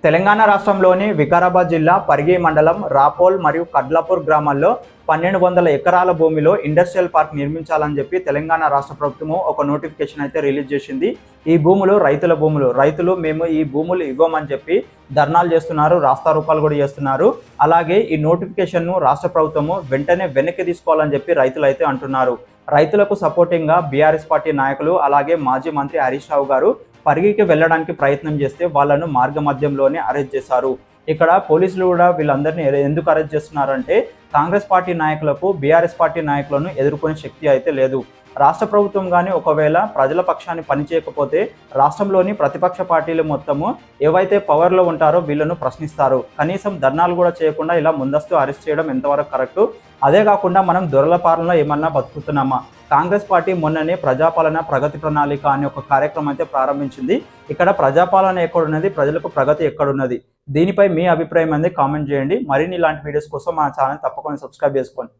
తెలంగాణ రాష్ట్రంలోని వికారాబాద్ జిల్లా పరిగి మండలం రాపోల్ మరియు కడ్లాపూర్ గ్రామాల్లో 1200 ఎకరాల భూమిలో ఇండస్ట్రియల్ పార్క్ నిర్మించాలని చెప్పి తెలంగాణ రాష్ట్ర ప్రభుత్వము ఒక నోటిఫికేషన్ అయితే రిలీజ్ చేసింది. ఈ భూములు రైతుల భూములు. రైతులు మేము ఈ భూములు ఇవ్వమని చెప్పి ధర్నాలు చేస్తున్నారు, రాస్తారోకాలు కూడా చేస్తున్నారు. అలాగే ఈ నోటిఫికేషన్ను రాష్ట్ర ప్రభుత్వము వెంటనే వెనక్కి తీసుకోవాలని చెప్పి రైతులు అయితే అంటున్నారు. రైతులకు సపోర్టింగ్గా బీఆర్ఎస్ పార్టీ నాయకులు అలాగే మాజీ మంత్రి హరీష్ రావు గారు పరిగికి వెళ్ళడానికి ప్రయత్నం చేస్తే వాళ్ళను మార్గ మధ్యంలోనే అరెస్ట్ చేశారు. ఇక్కడ పోలీసులు కూడా వీళ్ళందరినీ ఎందుకు అరెస్ట్ చేస్తున్నారంటే కాంగ్రెస్ పార్టీ నాయకులకు బీఆర్ఎస్ పార్టీ నాయకులను ఎదుర్కొనే శక్తి అయితే లేదు. రాష్ట్ర ప్రభుత్వం కానీ ఒకవేళ ప్రజల పక్షాన్ని పనిచేయకపోతే రాష్ట్రంలోని ప్రతిపక్ష పార్టీలు మొత్తము ఏవైతే పవర్లో ఉంటారో వీళ్ళను ప్రశ్నిస్తారు. కనీసం ధర్నాలు కూడా చేయకుండా ఇలా ముందస్తు అరెస్ట్ చేయడం ఎంతవరకు కరెక్టు? అదే కాకుండా మనం దొరల పాలనలో ఏమన్నా బతుకుతున్నామా? కాంగ్రెస్ పార్టీ మొన్ననే ప్రజాపాలన ప్రగతి ప్రణాళిక అనే ఒక కార్యక్రమం అయితే ప్రారంభించింది. ఇక్కడ ప్రజాపాలన ఎక్కడున్నది, ప్రజలకు ప్రగతి ఎక్కడున్నది? దీనిపై మీ అభిప్రాయం అనేది కామెంట్ చేయండి. మరిన్ని ఇలాంటి వీడియోస్ కోసం మన ఛానల్ తప్పకుండా సబ్స్క్రైబ్ చేసుకోండి.